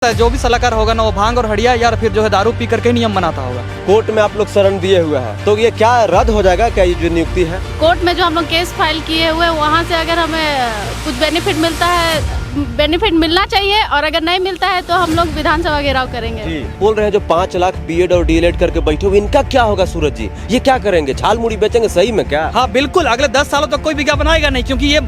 जो भी सलाहकार होगा ना वो भांग और हड़िया या फिर जो है दारू पी करके नियम बनाता होगा। कोर्ट में आप लोग शरण दिए हुए हैं, तो ये क्या रद्द हो जाएगा क्या, ये जो नियुक्ति है? कोर्ट में जो हम लोग केस फाइल किए हुए वहाँ से अगर हमें कुछ बेनिफिट मिलता है, बेनिफिट मिलना चाहिए, और अगर नहीं मिलता है तो हम लोग विधानसभा घेराव करेंगे। जी बोल रहे हैं जो 5 लाख बीएड और डीएलएड करके बैठे हुए, इनका क्या होगा सूरज जी? ये क्या करेंगे, झाल मुड़ी बेचेंगे सही में क्या? हाँ बिल्कुल, अगले 10 सालों तक कोई विज्ञापन आएगा नहीं, क्योंकि ये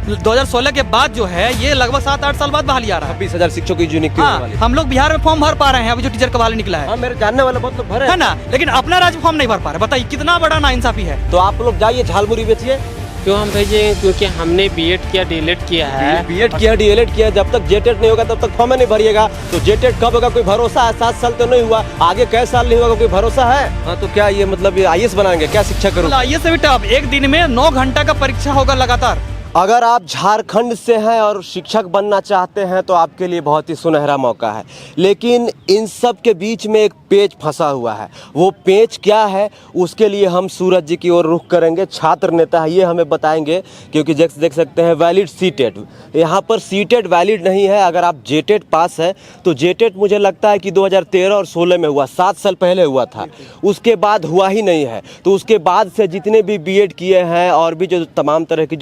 2016 के बाद जो है ये लगभग 7-8 साल बाद बहाली आ रहा है। 26,000 शिक्षकों की जो नियुक्ति होने वाली है। हम लोग बिहार में फॉर्म भर पा रहे हैं, अभी जो टीचर का बहाली निकला है। हाँ, मेरे जानने वाले बहुत लोग भरे है ना, लेकिन अपना राज्य फॉर्म नहीं भर पा रहे। बताइए कितना बड़ा नाइंसाफी है। तो आप लोग जाइए झालमुड़ी बेचिए। क्यों हम भेजेंगे? क्योंकि हमने बीएड किया, डीएलएड किया है। बीएड किया, डीएलएड किया, जब तक जेटेट नहीं होगा तब तक फॉर्म नहीं भरिएगा। तो जेटेट कब होगा कोई भरोसा है? 7 साल तो नहीं हुआ, आगे कई साल नहीं होगा कोई भरोसा है? हाँ, तो क्या ये मतलब ये आईएएस बनाएंगे क्या शिक्षा करूँ? आईएएस से भी टफ, एक दिन में 9 घंटा का परीक्षा होगा लगातार। अगर आप झारखंड से हैं और शिक्षक बनना चाहते हैं तो आपके लिए बहुत ही सुनहरा मौका है, लेकिन इन सब के बीच में एक पेच फंसा हुआ है। वो पेच क्या है उसके लिए हम सूरज जी की ओर रुख करेंगे। छात्र नेता है ये हमें बताएंगे, क्योंकि देख सकते हैं वैलिड सीटेट, यहाँ पर सीटेट वैलिड नहीं है। अगर आप जेटेट पास है तो जेटेट मुझे लगता है कि 2013 और 16 में हुआ, 7 साल पहले हुआ था, उसके बाद हुआ ही नहीं है। तो उसके बाद से जितने भी बीएड किए हैं और भी जो तमाम तरह की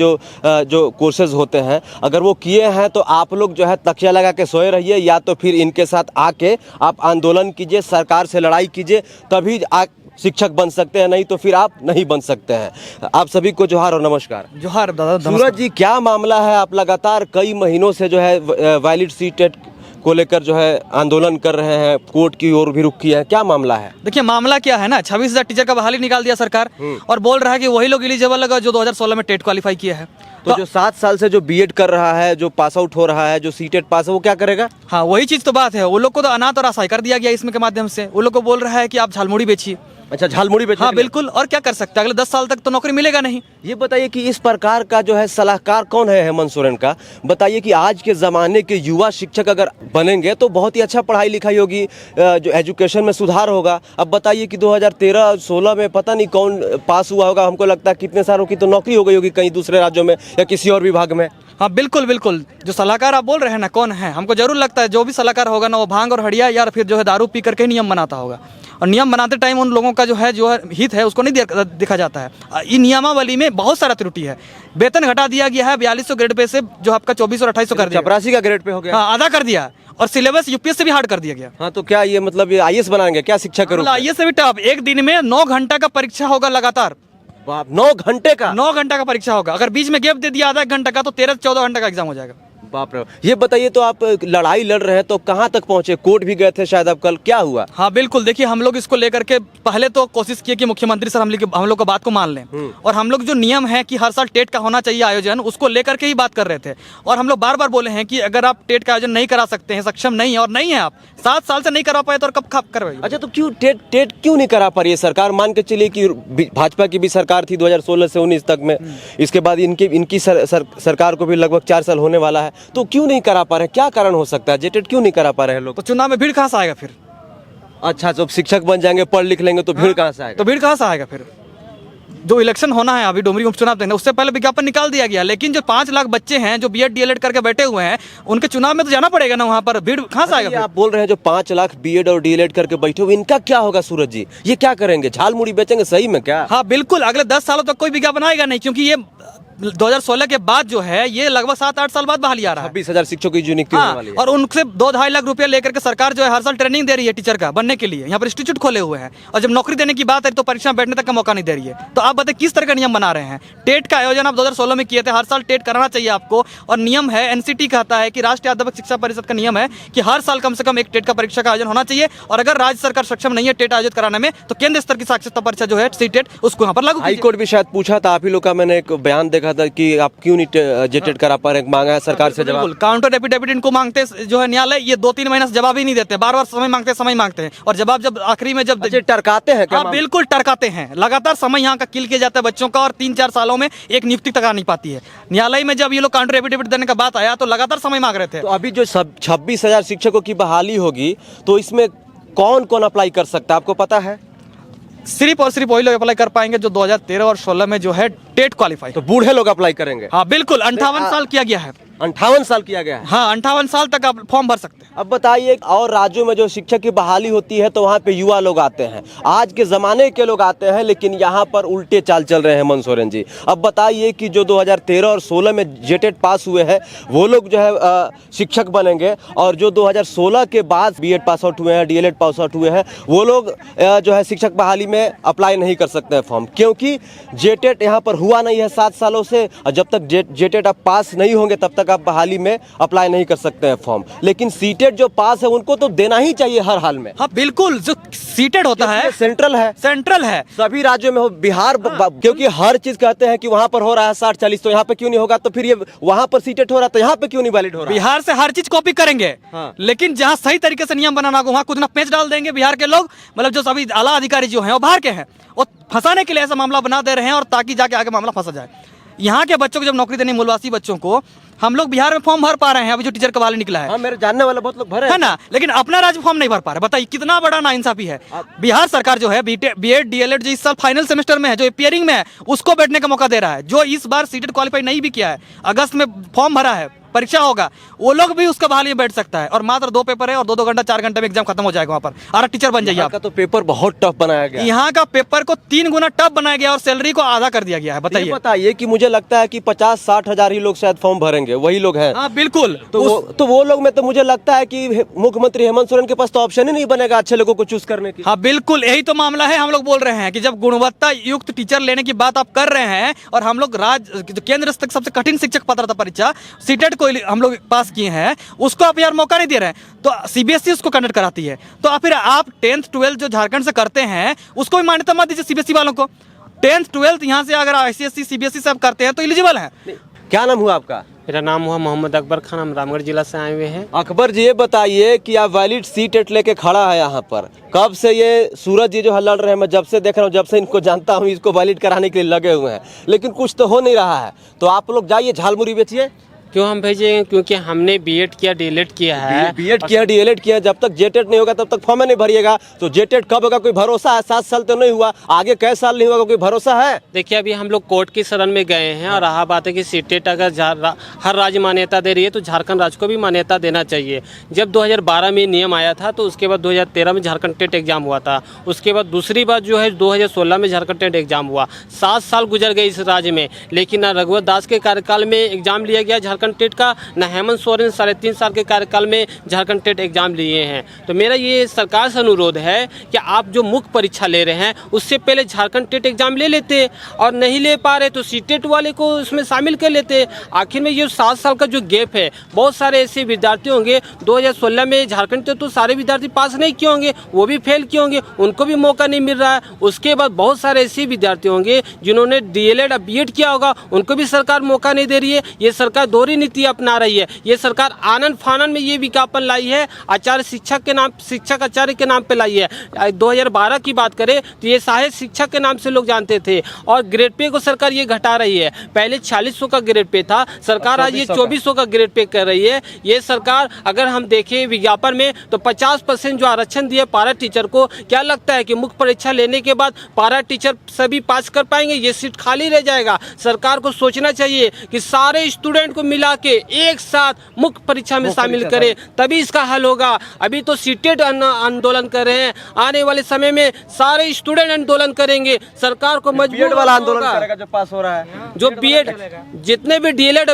जो कोर्सेज होते हैं, अगर वो किए हैं तो आप लोग जो है तकिया लगा के सोए रहिए, या तो फिर इनके साथ आके आप आंदोलन कीजिए, सरकार से लड़ाई कीजिए, तभी शिक्षक बन सकते हैं, नहीं तो फिर आप नहीं बन सकते हैं। आप सभी को जोहार और नमस्कार। जोहार दादा। सूरज जी, क्या मामला है? आप लगातार कई महीनों से जो है वैलिड सीटेट को लेकर जो है आंदोलन कर रहे हैं, कोर्ट की ओर भी रुख किए हैं, क्या मामला है? देखिए मामला क्या है ना, 26,000 टीचर का बहाली निकाल दिया सरकार, और बोल रहा है कि वही लोग एलिजिबल लगा जो 2016 में टेट क्वालिफाई किया है। तो जो 7 साल से जो बीएड कर रहा है, जो पास आउट हो रहा है, जो सीटेट पास है, वो क्या करेगा? हाँ वही चीज तो बात है, वो लोग को तो अनाथ और असहाय कर दिया गया इसमें के माध्यम से। वो लोग को बोल रहा है कि आप झालमुड़ी बेचिए। अच्छा, झालमुड़ी बेचने? हाँ बिल्कुल, और क्या कर सकते हैं, अगले 10 साल तक तो नौकरी मिलेगा नहीं। ये बताइए कि इस प्रकार का जो है सलाहकार कौन है हेमंत सोरेन का? बताइए कि आज के ज़माने के युवा शिक्षक अगर बनेंगे तो बहुत ही अच्छा पढ़ाई लिखाई होगी, जो एजुकेशन में सुधार होगा। अब बताइए कि 2013-16 में पता नहीं कौन पास हुआ होगा, हमको लगता है कितने सालों की तो नौकरी हो गई होगी कहीं दूसरे राज्यों में या किसी और विभाग में। हाँ बिल्कुल बिल्कुल, जो सलाहकार आप बोल रहे हैं ना कौन है, हमको जरूर लगता है जो भी सलाहकार होगा ना वो भांग और हड़िया या फिर जो है दारू पी करके नियम बनाता होगा, और नियम बनाते टाइम उन लोगों का जो है हित है उसको नहीं देखा जाता है। इन नियमावली में बहुत सारा त्रुटि है। वेतन घटा दिया गया है 4200 ग्रेड पे से जो आपका 2400 और 2800 कर दिया, 84 का ग्रेड पे हो गया। हाँ आधा कर दिया, और सिलेबस यूपीएस से भी हार्ड कर दिया गया। हाँ, तो क्या ये मतलब ये आईएएस बनाएंगे क्या शिक्षा करूँ? आईएएस से भी टफ, एक दिन में 9 घंटा का परीक्षा होगा लगातार। 9 घंटे का? 9 घंटा का परीक्षा होगा, अगर बीच में गैप दे दिया आधा घंटा का तो 13-14 घंटा का एग्जाम हो जाएगा। बाप रे। ये बताइए, तो आप लड़ाई लड़ रहे हैं तो कहाँ तक पहुंचे? कोर्ट भी गए थे शायद अब कल, क्या हुआ? हाँ बिल्कुल, देखिए हम लोग इसको लेकर के पहले तो कोशिश किए कि मुख्यमंत्री सर हम लोग का बात को मान लें, और हम लोग जो नियम है कि हर साल टेट का होना चाहिए आयोजन, उसको लेकर के ही बात कर रहे थे। और हम लोग बार बार बोले हैं कि अगर आप टेट का आयोजन नहीं करा सकते हैं, सक्षम नहीं है, और नहीं है आप 7 साल से नहीं करा पाए, तो और कब करवाइए? अच्छा, तो क्यों टेट क्यों नहीं करा पा रही है सरकार? मान के चलिए कि भाजपा की भी सरकार थी 2016 से 19 तक में, इसके बाद इनकी सरकार को भी लगभग 4 साल होने वाला है, तो क्यों नहीं करा पा रहे हैं? क्या कारण हो सकता है? जेटेट क्यों नहीं करा पा रहे हैं लोग? तो चुनाव में भीड़ कहाँ से आएगा फिर? अच्छा, जब शिक्षक बन जाएंगे, पढ़ लिख लेंगे तो भीड़ कहाँ से आएगा? तो भीड़ कहाँ से आएगा फिर? जो इलेक्शन होना है अभी डुमरी उपचुनाव देने, उससे पहले विज्ञापन निकाल दिया गया, लेकिन जो 5 लाख बच्चे हैं जो बीएड डीएलएड करके बैठे हुए हैं, उनके चुनाव में तो जाना पड़ेगा ना, वहाँ पर भीड़ कहाँ से आएगा? आप बोल रहे हैं जो 5 लाख बीएड और डीएलएड करके बैठे हुए, इनका क्या होगा सूरज जी? ये क्या करेंगे, झालमुड़ी बेचेंगे सही में क्या? हाँ बिल्कुल, अगले 10 सालों तक कोई विज्ञापन आएगा नहीं, क्योंकि ये 2016 के बाद जो है ये लगभग 7-8 साल बाद बहाली आ रहा है। 26,000 शिक्षकों की जो नियुक्ति होने वाली है। और उनसे 2-2.5 लाख रुपया लेकर के सरकार जो है हर साल ट्रेनिंग दे रही है टीचर का बनने के लिए, यहाँ पर इंस्टीट्यूट खोले हुए हैं, और जब नौकरी देने की बात है तो परीक्षा बैठने तक का मौका नहीं दे रही है। तो आप बताइए किस तरह का नियम बना रहे हैं? टेट का आयोजन आप 2016 में किए थे, हर साल टेट कराना चाहिए आपको, और नियम है, एनसीटी कहता है कि राष्ट्रीय अध्यापक शिक्षा परिषद का नियम है कि हर साल कम से कम एक टेट का परीक्षा का आयोजन होना चाहिए, और अगर राज्य सरकार सक्षम नहीं है टेट आयोजित कराने में तो केंद्र स्तर की साक्षरता परीक्षा जो है सीटेट उसको यहाँ पर लागू कीजिए। हाईकोर्ट भी शायद पूछा था आप ही लोग का, मैंने एक बयान देखा था कि आप क्यों नहीं जेटेट करा पा रहे, मांगा है सरकार से जवाब। काउंटर एफिडेविट इनको मांगते जो है न्यायालय, ये 2-3 महीने से जवाब ही नहीं देते, बार बार समय मांगते हैं, और जवाब जब आखिरी में जब टरकाते हैं क्या? बिल्कुल टरकाते हैं, लगातार समय यहाँ का किल किया जाता है बच्चों का, और 3-4 सालों में एक नियुक्ति तक आ नहीं पाती है। न्यायालय में जब ये लोग काउंटर एफिडेविट देने का बात आया तो लगातार समय मांग रहे थे। तो अभी जो 26,000 शिक्षकों की बहाली होगी तो इसमें कौन कौन अप्लाई कर सकता है, आपको पता है? सिर्फ और सिर्फ वही लोग अप्लाई कर पाएंगे जो 2013 और 16 में जो है टेट क्वालिफाई। तो बूढ़े लोग अप्लाई करेंगे? हाँ बिल्कुल, 58 साल किया गया है। 58 साल किया गया है? हाँ 58 साल तक आप फॉर्म भर सकते हैं। अब बताइए, और राज्यों में जो शिक्षक की बहाली होती है तो वहाँ पे युवा लोग आते हैं, आज के ज़माने के लोग आते हैं, लेकिन यहाँ पर उल्टे चाल चल रहे हैं हेमंत सोरेन जी। अब बताइए कि जो 2013 और 16 में जेटेट पास हुए हैं वो लोग जो है शिक्षक बनेंगे, और जो 2016 के बाद बीएड पास आउट हुए हैं, डीएलएड पास आउट हुए हैं, वो लोग जो है शिक्षक बहाली में अप्लाई नहीं कर सकते हैं फॉर्म, क्योंकि जेटेट यहाँ पर हुआ नहीं है 7 सालों से, और जब तक जेटेट आप पास नहीं होंगे तब तक आप बहाली में अप्लाई नहीं कर सकते हैं फॉर्म। लेकिन सीटेट जो पास है उनको तो देना ही चाहिए हर हाल में। हाँ बिल्कुल, जो सीटेड होता है सेंट्रल है, सेंट्रल है, सभी राज्यों में हो, बिहार क्योंकि हर चीज कहते हैं कि वहां पर हो रहा है 60-40, तो यहाँ पे क्यों नहीं होगा? तो फिर ये वहां पर सीटेट हो रहा है तो यहाँ पे क्यों नहीं वैलिड हो रहा है? बिहार से हर चीज कॉपी करेंगे। हाँ। लेकिन जहाँ सही तरीके से नियम बनाना होगा वहाँ कुछ ना पेच डाल देंगे बिहार के लोग। मतलब जो सभी आला अधिकारी जो हैं वो बाहर के हैं, वो फंसाने के लिए ऐसा मामला बना दे रहे हैं, और ताकि जाके आगे मामला फंसा जाए। यहाँ के बच्चों को जब नौकरी देनी, मूलवासी बच्चों को, हम लोग बिहार में फॉर्म भर पा रहे हैं। अभी जो टीचर का बहाली निकला है, हाँ, मेरे जानने वाले बहुत लोग भरे है ना, लेकिन अपना राज्य फॉर्म नहीं भर पा रहे। बताइए कितना बड़ा नाइंसाफी है। बिहार सरकार जो है बीएड डीएलएड जो इस साल फाइनल सेमेस्टर में है, जो अपियरिंग में है, उसको बैठने का मौका दे रहा है। जो इस बार सीटेट क्वालिफाई नहीं भी किया है, अगस्त में फॉर्म भरा है, परीक्षा होगा, वो लोग भी उसका बहाली में बैठ सकता है। और मात्र 2 पेपर है और 2-2 घंटा 4 घंटे में एग्जाम खत्म हो जाएगा वहाँ पर, और टीचर बन जाइए आप। तो पेपर बहुत टफ बनाया गया। यहाँ का पेपर को 3 गुना टफ बनाया गया और सैलरी को आधा कर दिया गया है। बताइए कि मुझे लगता है कि 50-60 हजार ही लोग शायद फॉर्म भरेंगे, वही लोग हैं। हाँ बिल्कुल, तो वो लोग में तो मुझे लगता है कि मुख्यमंत्री हेमंत सोरेन के पास तो ऑप्शन ही नहीं बनेगा अच्छे लोगों को चूज करने की। हाँ बिल्कुल, यही तो मामला है। हम लोग बोल रहे हैं कि जब गुणवत्ता युक्त टीचर लेने की बात आप कर रहे हैं, और हम लोग जो केंद्र तक सबसे कठिन शिक्षक पात्रता परीक्षा सीटेट को हम लोग पास किए हैं, उसको आप यार मौका नहीं दे रहे हैं। तो सीबीएसई उसको कंडक्ट कराती है, तो फिर आप 10th 12th जो झारखंड से करते हैं उसको भी मान्यता मत दीजिए सीबीएसई वालों को। 10th 12th यहाँ से अगर आईसीएसई सीबीएसई से आप करते हैं तो एलिजिबल है। क्या नाम हुआ आपका? मेरा नाम हुआ मोहम्मद अकबर खान, हम रामगढ़ जिला से आए हुए हैं। अकबर जी, ये बताइए कि आप वैलिड सीटेट लेके खड़ा है यहाँ पर, कब से ये सूरज जी जो है लड़ रहे हैं? मैं जब से देख रहा हूँ, जब से इनको जानता हूँ, इसको वैलिड कराने के लिए लगे हुए हैं, लेकिन कुछ तो हो नहीं रहा है। तो आप लोग जाइए झालमुरी बेचिए। क्यों हम भेजेंगे? क्योंकि हमने बीएड किया, डीएलएड किया है। बीएड किया, डीएलएड किया, जब तक जेटेट नहीं होगा तब तक फॉर्म नहीं भरिएगा। तो जेटेट कब होगा कोई भरोसा है? 7 साल तो नहीं हुआ, आगे कई साल नहीं होगा, कोई भरोसा है? देखिए, अभी हम लोग कोर्ट की शरण में गए हैं, और रहा बात है कि सीटेट अगर हर राज्य मान्यता दे रही है तो झारखंड राज्य को भी मान्यता देना चाहिए। जब 2012 में नियम आया था, तो उसके बाद 2013 में झारखंड टेट एग्जाम हुआ था। उसके बाद दूसरी बार जो है 2016 में झारखंड टेट एग्जाम हुआ। 7 साल गुजर गए इस राज्य में, लेकिन ना रघुवर दास के कार्यकाल में एग्जाम लिया गया झारखंड टेट का, न हेमंत सोरेन 3.5 साल के कार्यकाल में झारखंड टेट एग्जाम लिए हैं। तो मेरा ये सरकार से अनुरोध है कि आप जो मुख्य परीक्षा ले रहे हैं उससे पहले झारखंड टेट एग्जाम ले लेते, और नहीं ले पा रहे तो सीटेट वाले को उसमें शामिल कर लेते। आखिर में ये 7 साल का जो गैप है, बहुत सारे ऐसे विद्यार्थी होंगे 2016 में झारखंड टेट तो सारे विद्यार्थी पास नहीं किए होंगे, वो भी फेल किए होंगे, उनको भी मौका नहीं मिल रहा है। उसके बाद बहुत सारे ऐसे विद्यार्थी होंगे जिन्होंने डीएलएड और बीएड किया होगा, उनको भी सरकार मौका नहीं दे रही है। ये सरकार दोहरी नीति अपना रही है। ये सरकार आनंद फानन में ये विज्ञापन लाई है, आचार्य शिक्षक के नाम, शिक्षक आचार्य के नाम पे लाई है। 2012 की बात करें तो ये सहायक शिक्षक के नाम से लोग जानते थे, और ग्रेड पे को सरकार ये घटा रही है। पहले 4600 का ग्रेड पे था, सरकार आज ये 2400 का ग्रेड पे कर रही है। ये सरकार, अगर हम देखें विज्ञापन में, तो 50% जो आरक्षण दिए पारा टीचर को, क्या लगता है कि मुख्य परीक्षा लेने के बाद पारा टीचर सभी पास कर पाएंगे? ये सीट खाली रह जाएगा। सरकार को सोचना चाहिए कि सारे स्टूडेंट को मिला के एक साथ मुख्य परीक्षा में शामिल करें, तभी इसका हल होगा। अभी तो सीटेट आंदोलन कर रहे हैं, आने वाले समय में सारे स्टूडेंट आंदोलन करेंगे। सरकार को मजबूर वाला आंदोलन करेगा जो पास हो रहा है, जो बीएड, जितने भी डीएलएड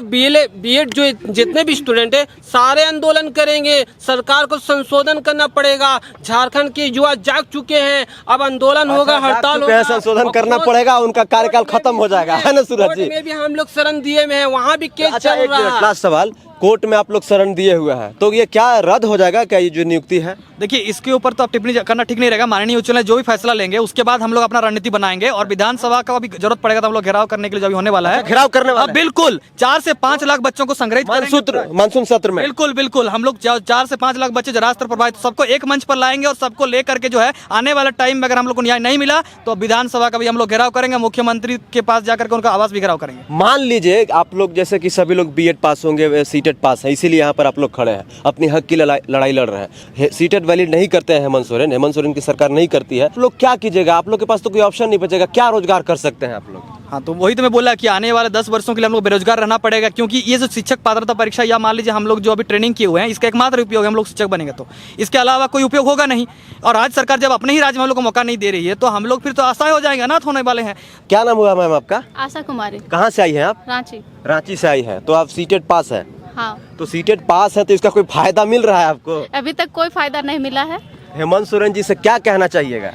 बीएड जो जितने भी स्टूडेंट है सारे आंदोलन करेंगे। सरकार को संशोधन करना पड़ेगा। झारखंड के युवा जाग चुके हैं, अब आंदोलन होगा, हड़ताल होगा, संशोधन करना पड़ेगा, उनका कार्यकाल खत्म हो जाएगा, है ना सूरज जी? में भी हम लोग शरण दिए में है, वहाँ भी केस अच्छा, चल रहा है। लास्ट सवाल, कोर्ट में आप लोग शरण दिए हुए हैं, तो ये क्या रद्द हो जाएगा क्या, ये जो नियुक्ति है? देखिए, इसके ऊपर तो आप टिप्पणी करना ठीक नहीं रहेगा। माननीय उच्च न्यायालय जो भी फैसला लेंगे उसके बाद हम लोग अपना रणनीति बनाएंगे, और विधानसभा का भी जरूरत पड़ेगा तो हम लोग घेराव करने के लिए जो भी होने वाला है, घेराव करने वाला है। बिल्कुल 4 से 5 लाख बच्चों को संग्रहित मानसून सत्र में बिल्कुल बिल्कुल हम लोग 4 से 5 लाख बच्चे जो रास्ते प्रभावित, सबको एक मंच पर लाएंगे, और सबको लेकर के जो है आने वाले टाइम में अगर हम लोग को न्याय नहीं मिला तो विधानसभा का भी हम लोग घेराव करेंगे, मुख्यमंत्री के पास जाकर के उनका आवास भी घेराव करेंगे। मान लीजिए आप लोग जैसे कि सभी लोग बीएड पास होंगे, सीटेट सीटेट पास है, इसीलिए यहाँ पर आप लोग खड़े हैं, अपनी हक की लड़ाई लड़ रहे हैं। सीटेट वैलिड नहीं करते हैं हेमंत सोरेन की सरकार नहीं करती है। आप लोग क्या कीजिएगा? आप लोग के पास तो कोई ऑप्शन नहीं बचेगा। क्या रोजगार कर सकते हैं आप लोग? हाँ, तो वही तो मैं बोला कि आने वाले 10 वर्षों के लिए हम लोग बेरोजगार रहना पड़ेगा, क्योंकि ये जो शिक्षक पात्रता परीक्षा या मान लीजिए हम लोग जो अभी ट्रेनिंग किए हुए हैं, इसका एकमात्र उपयोग है हम लोग शिक्षक बनेंगे तो, इसके अलावा कोई उपयोग होगा नहीं। और आज सरकार जब अपने ही राज्य में हम लोग को मौका नहीं दे रही है तो हम लोग फिर तो असहाय हो जाएंगे, अनाथ होने वाले हैं। क्या नाम हुआ मैम आपका? आशा कुमारी, कहाँ से आई हैं आप? रांची। रांची से आई है, तो आप सीटेट पास है? हाँ, तो सीटेट पास है तो इसका कोई फायदा मिल रहा है आपको? अभी तक कोई फायदा नहीं मिला है। हेमंत सोरेन जी से क्या कहना चाहिएगा?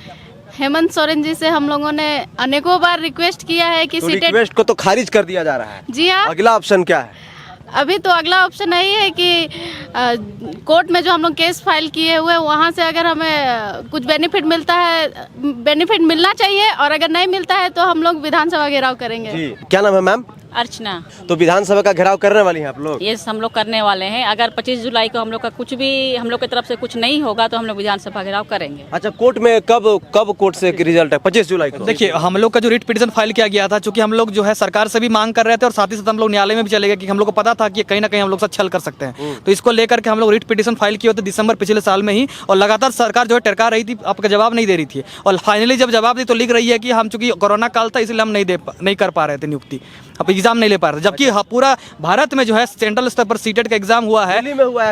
हेमंत सोरेन जी से हम लोगों ने अनेकों बार रिक्वेस्ट किया है कि तो सीटेट। रिक्वेस्ट को तो खारिज कर दिया जा रहा है। जी हाँ, अगला ऑप्शन क्या है? अभी तो अगला ऑप्शन यही है कि कोर्ट में जो हम लोग केस फाइल किए हुए हैं वहाँ से अगर हमें कुछ बेनिफिट मिलता है, बेनिफिट मिलना चाहिए, और अगर नहीं मिलता है तो हम लोग विधानसभा घेराव करेंगे। जी, क्या नाम है मैम? अर्चना। तो विधानसभा का घेराव करने वाली हैं आप लोग? ये हम लोग करने वाले हैं। अगर 25 जुलाई को हम लोग का कुछ भी हम लोग की तरफ से कुछ नहीं होगा तो हम लोग विधानसभा घेराव करेंगे। अच्छा, कोर्ट में कब कोर्ट से रिजल्ट है? 25 जुलाई को। देखिए, हम लोग का जो रिट पिटीशन फाइल किया गया था, चूंकि हम लोग जो है सरकार से भी मांग कर रहे थे और साथ ही साथ हम लोग न्यायालय में भी चले गए कि हम लोग को पता था कि कहीं ना कहीं हम लोग साथ छल कर सकते हैं, तो इसको लेकर के हम लोग रिट पिटीशन फाइल किए थे दिसंबर पिछले साल में ही, और लगातार सरकार जो है टरका रही थी, आपका जवाब नहीं दे रही थी, और फाइनली जब जवाब दी तो लिख रही है कि हम चूंकि कोरोना काल था इसलिए हम नहीं कर पा रहे थे नियुक्ति, अब एग्जाम नहीं ले पा रहे थे। जबकि पूरा भारत में जो है सेंट्रल स्तर पर सीटेट का एग्जाम हुआ है,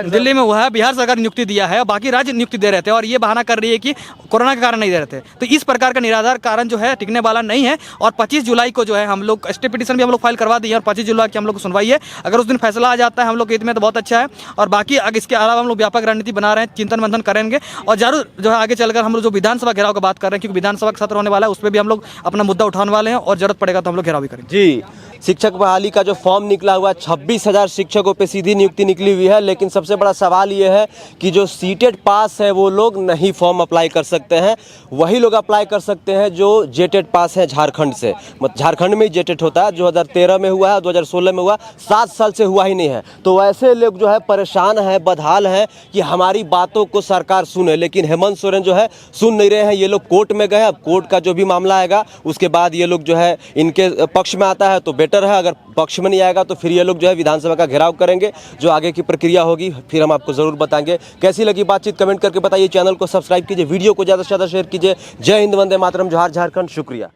दिल्ली में हुआ है, बिहार सरकार नियुक्ति दिया है, और बाकी राज्य नियुक्ति दे रहे थे, और ये बहाना कर रही है कि कोरोना के कारण नहीं दे रहे थे। तो इस प्रकार का निराधार कारण जो है टिकने वाला नहीं है। और 25 जुलाई को जो है हम लोग स्टे पिटीशन भी हम लोग फाइल करवा दिए, और 25 जुलाई की हम लोग को सुनवाई है। अगर उस दिन फैसला आ जाता है हम लोग के हित में तो बहुत अच्छा है, और बाकी अगर इसके अलावा हम लोग व्यापक रणनीति बना रहे हैं, चिंतन मंथन करेंगे, और जरूर जो है आगे चलकर हम लोग जो विधानसभा घेराव की बात कर रहे हैं, क्योंकि विधानसभा का सत्र होने वाला है, उस पर भी हम लोग अपना मुद्दा उठाने वाले हैं, और जरूरत पड़ेगा तो हम लोग घेराव भी करेंगे। जी, शिक्षक बहाली का जो फॉर्म निकला हुआ है, 26,000 शिक्षकों पे सीधी नियुक्ति निकली हुई है, लेकिन सबसे बड़ा सवाल ये है कि जो सीटेट पास है वो लोग नहीं फॉर्म अप्लाई कर सकते हैं। वही लोग अप्लाई कर सकते हैं जो जेटेट पास है झारखंड से। झारखंड में ही जेटेट होता है, 2013 में हुआ है, 2016 में हुआ, 7 साल से हुआ ही नहीं है। तो वैसे लोग जो है परेशान हैं, बदहाल हैं कि हमारी बातों को सरकार सुने, लेकिन हेमंत सोरेन जो है सुन नहीं रहे हैं। ये लोग कोर्ट में गए, अब कोर्ट का जो भी मामला आएगा उसके बाद ये लोग जो है इनके पक्ष में आता है तो बेटर है, अगर पक्ष में नहीं आएगा तो फिर ये लोग जो है विधानसभा का घेराव करेंगे। जो आगे की प्रक्रिया होगी फिर हम आपको जरूर बताएंगे। कैसी लगी बातचीत कमेंट करके बताइए। चैनल को सब्सक्राइब कीजिए, वीडियो को ज़्यादा से ज़्यादा शेयर कीजिए। जय हिंद, वंदे मातरम, जोहार झारखंड, शुक्रिया।